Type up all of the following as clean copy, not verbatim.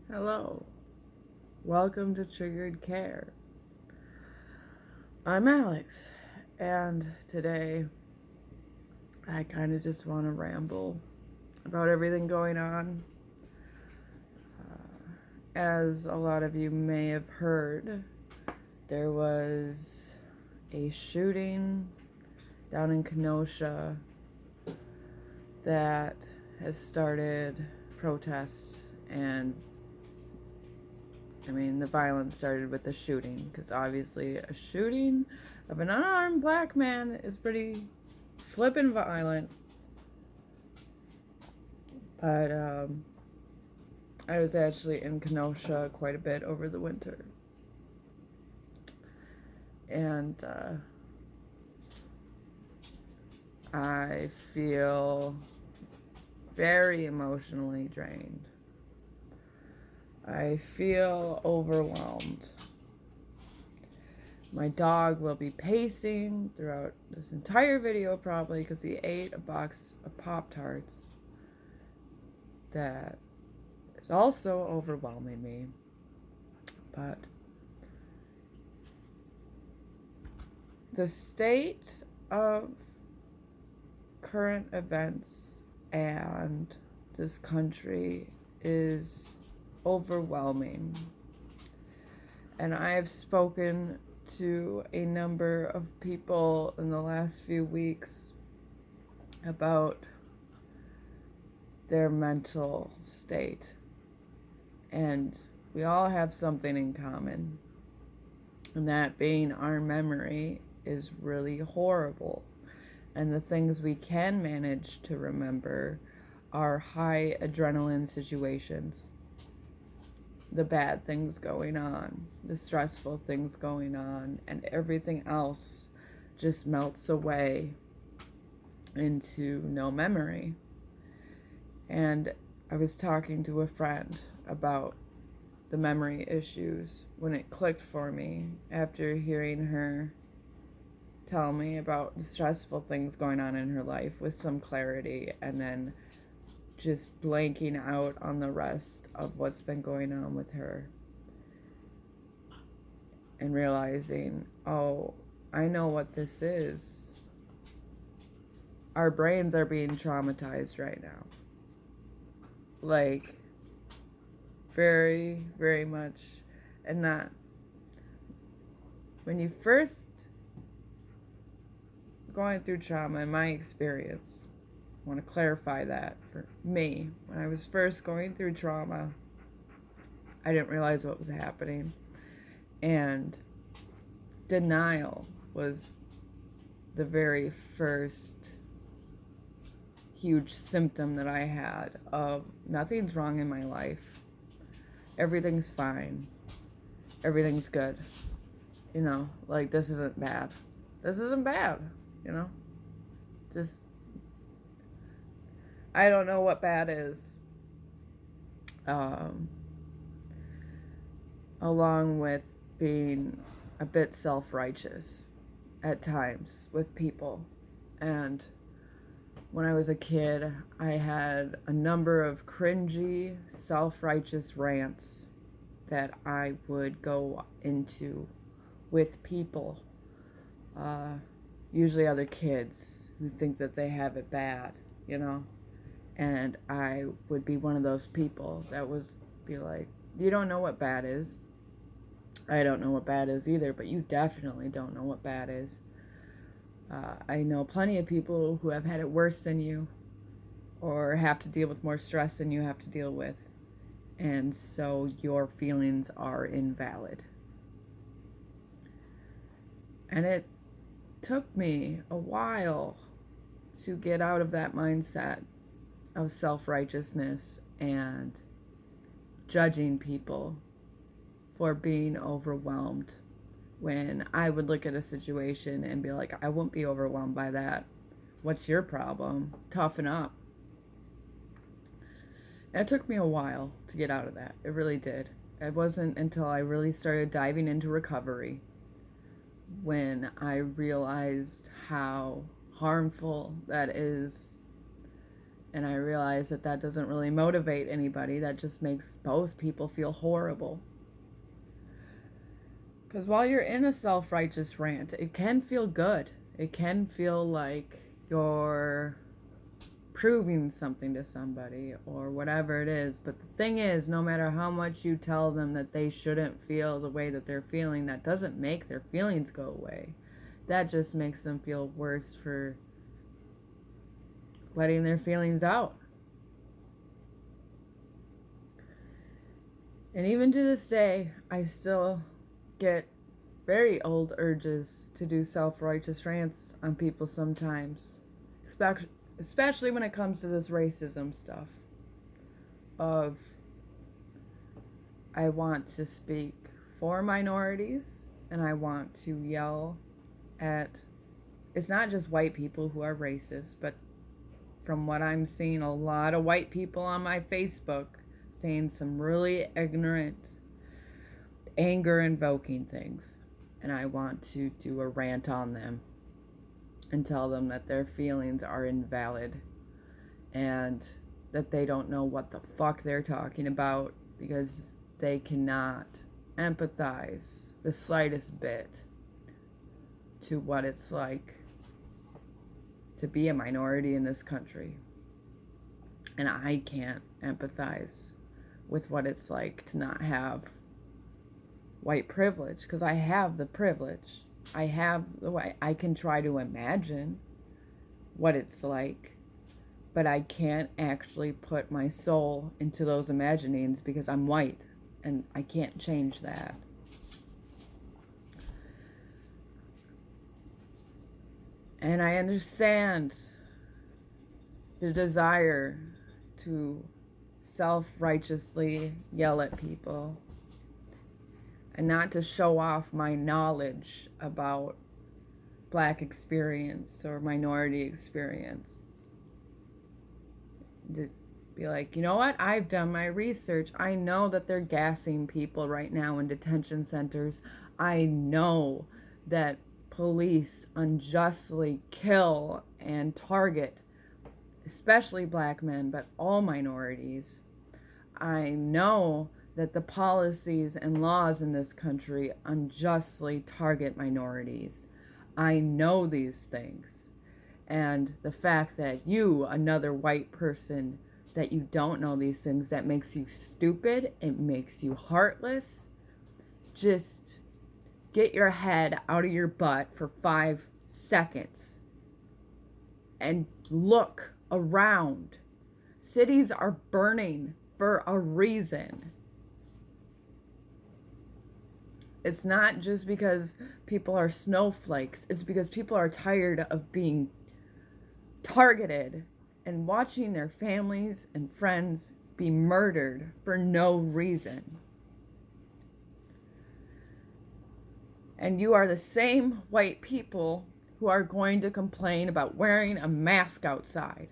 Hello, welcome to Triggered Care. I'm Alex, and today I kind of just want to ramble about everything going on. As a lot of you may have heard, there was a shooting down in Kenosha that has started protests and the violence started with the shooting, because obviously a shooting of an unarmed black man is pretty flippin' violent. But I was actually in Kenosha quite a bit over the winter. And I feel very emotionally drained. I feel overwhelmed. My dog will be pacing throughout this entire video probably because he ate a box of Pop-Tarts that is also overwhelming me. But the state of current events and this country is overwhelming. And I have spoken to a number of people in the last few weeks about their mental state. And we all have something in common. And that being our memory is really horrible. And the things we can manage to remember are high adrenaline situations. The bad things going on, the stressful things going on, and everything else just melts away into no memory. And I was talking to a friend about the memory issues when it clicked for me after hearing her tell me about the stressful things going on in her life with some clarity, and then just blanking out on the rest of what's been going on with her, and realizing, oh, I know what this is. Our brains are being traumatized right now. Like, very, very much. And not, when you first going through trauma, in my experience, I want to clarify that for me. When I was first going through trauma, I didn't realize what was happening. And denial was the very first huge symptom that I had of nothing's wrong in my life. Everything's fine. Everything's good. You know, like, this isn't bad. This isn't bad, you know? Just, I don't know what bad is. Along with being a bit self-righteous at times with people. And when I was a kid, I had a number of cringy, self-righteous rants that I would go into with people, usually other kids who think that they have it bad, you know? And I would be one of those people that was be like, you don't know what bad is. I don't know what bad is either, but you definitely don't know what bad is. I know plenty of people who have had it worse than you, or have to deal with more stress than you have to deal with. And so your feelings are invalid. And it took me a while to get out of that mindset of self-righteousness and judging people for being overwhelmed, when I would look at a situation and be like, I won't be overwhelmed by that. What's your problem? Toughen up. And it took me a while to get out of that. It really did. It wasn't until I really started diving into recovery when I realized how harmful that is And I realize that that doesn't really motivate anybody. That just makes both people feel horrible. Because while you're in a self-righteous rant, it can feel good. It can feel like you're proving something to somebody or whatever it is. But the thing is, no matter how much you tell them that they shouldn't feel the way that they're feeling, that doesn't make their feelings go away. That just makes them feel worse for letting their feelings out. And even to this day, I still get very old urges to do self-righteous rants on people sometimes. Especially when it comes to this racism stuff. Of, I want to speak for minorities, and I want to yell at, it's not just white people who are racist, but from what I'm seeing, a lot of white people on my Facebook saying some really ignorant, anger-invoking things. And I want to do a rant on them and tell them that their feelings are invalid and that they don't know what the fuck they're talking about because they cannot empathize the slightest bit to what it's like to be a minority in this country. And I can't empathize with what it's like to not have white privilege, because I have the privilege. I have the way. I can try to imagine what it's like, but I can't actually put my soul into those imaginings because I'm white and I can't change that. And I understand the desire to self-righteously yell at people and not to show off my knowledge about Black experience or minority experience. To be like, you know what? I've done my research. I know that they're gassing people right now in detention centers. I know that police unjustly kill and target, especially Black men, but all minorities. I know that the policies and laws in this country unjustly target minorities. I know these things. And the fact that you, another white person, that you don't know these things, that makes you stupid, it makes you heartless. Just get your head out of your butt for 5 seconds and look around. Cities are burning for a reason. It's not just because people are snowflakes. It's because people are tired of being targeted and watching their families and friends be murdered for no reason. And you are the same white people who are going to complain about wearing a mask outside.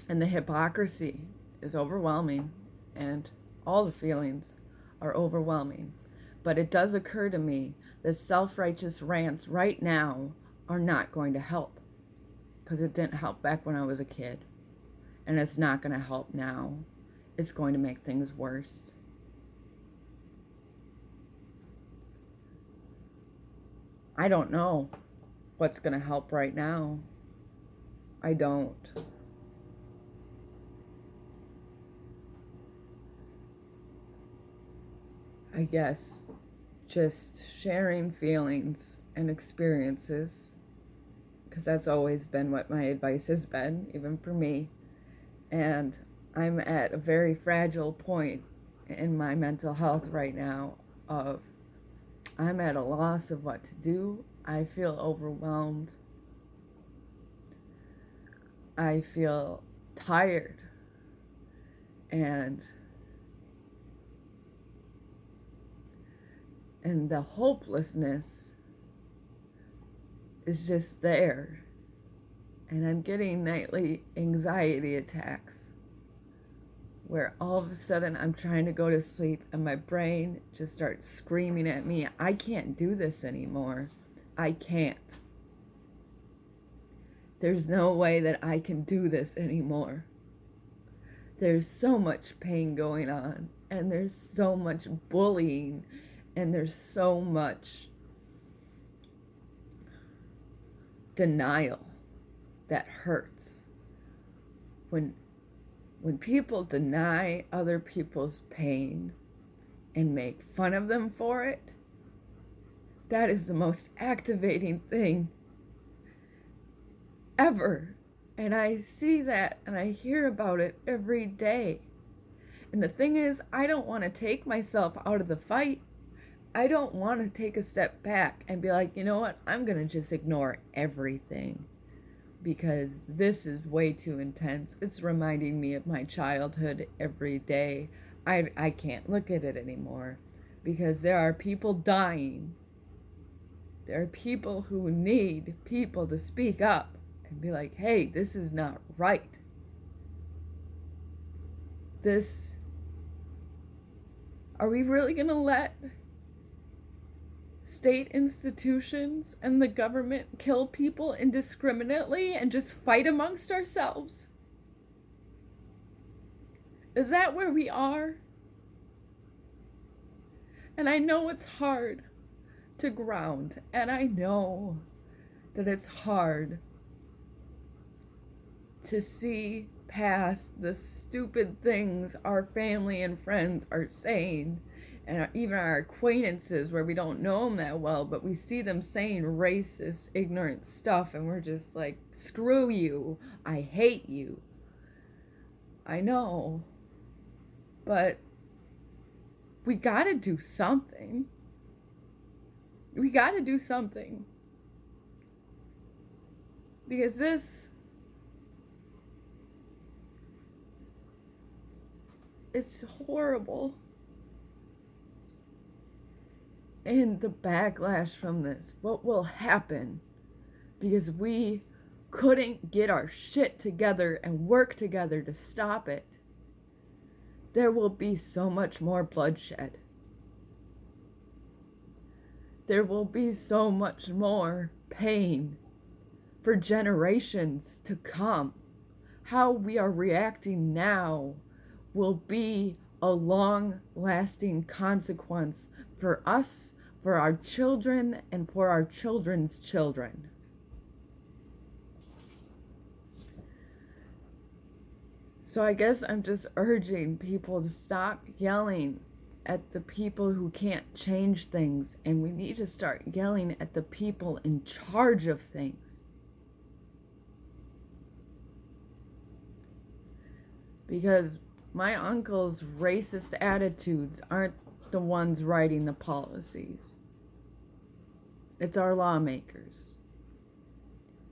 And the hypocrisy is overwhelming, and all the feelings are overwhelming. But it does occur to me that self-righteous rants right now are not going to help, because it didn't help back when I was a kid, and it's not going to help now. It's going to make things worse. I don't know what's going to help right now. I don't. I guess just sharing feelings and experiences, because that's always been what my advice has been, even for me. And I'm at a very fragile point in my mental health right now of I'm at a loss of what to do. I feel overwhelmed. I feel tired. And the hopelessness is just there. And I'm getting nightly anxiety attacks where all of a sudden I'm trying to go to sleep and my brain just starts screaming at me, I can't do this anymore. I can't. There's no way that I can do this anymore. There's so much pain going on, and there's so much bullying, and there's so much denial that hurts. When people deny other people's pain and make fun of them for it, that is the most activating thing ever. And I see that and I hear about it every day. And the thing is, I don't want to take myself out of the fight. I don't want to take a step back and be like, you know what, I'm going to just ignore everything because this is way too intense. It's reminding me of my childhood every day. I can't look at it anymore because there are people dying. There are people who need people to speak up and be like, hey, this is not right. Are we really going to let state institutions and the government kill people indiscriminately and just fight amongst ourselves? Is that where we are? And I know it's hard to ground, and I know that it's hard to see past the stupid things our family and friends are saying, and even our acquaintances where we don't know them that well, but we see them saying racist, ignorant stuff, and we're just like, screw you, I hate you. I know, but we gotta do something. We gotta do something. Because it's horrible. And the backlash from this, what will happen because we couldn't get our shit together and work together to stop it. There will be so much more bloodshed. There will be so much more pain for generations to come. How we are reacting now will be a long-lasting consequence for us, for our children, and for our children's children. So I guess I'm just urging people to stop yelling at the people who can't change things, and we need to start yelling at the people in charge of things. Because my uncle's racist attitudes aren't the ones writing the policies. It's our lawmakers.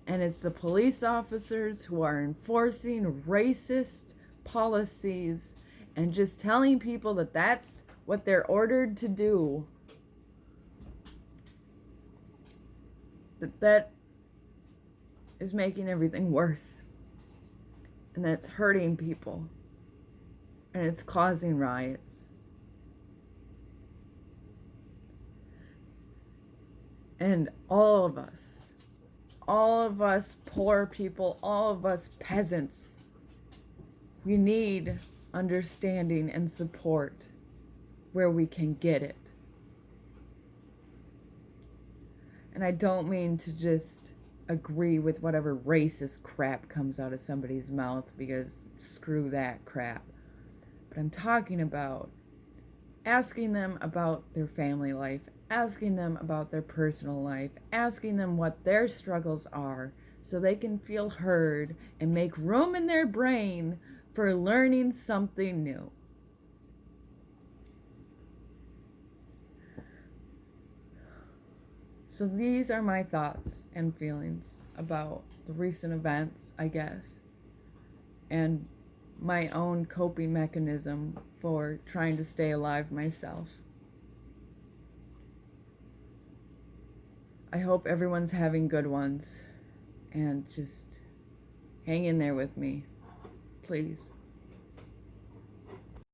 And it's the police officers who are enforcing racist policies and just telling people that that's what they're ordered to do. That is making everything worse. And that's hurting people. And it's causing riots. And all of us poor people, all of us peasants, we need understanding and support where we can get it. And I don't mean to just agree with whatever racist crap comes out of somebody's mouth, because screw that crap. But I'm talking about asking them about their family life, asking them about their personal life, asking them what their struggles are so they can feel heard and make room in their brain for learning something new. So these are my thoughts and feelings about the recent events, I guess, and my own coping mechanism for trying to stay alive myself. I hope everyone's having good ones, and just hang in there with me, please.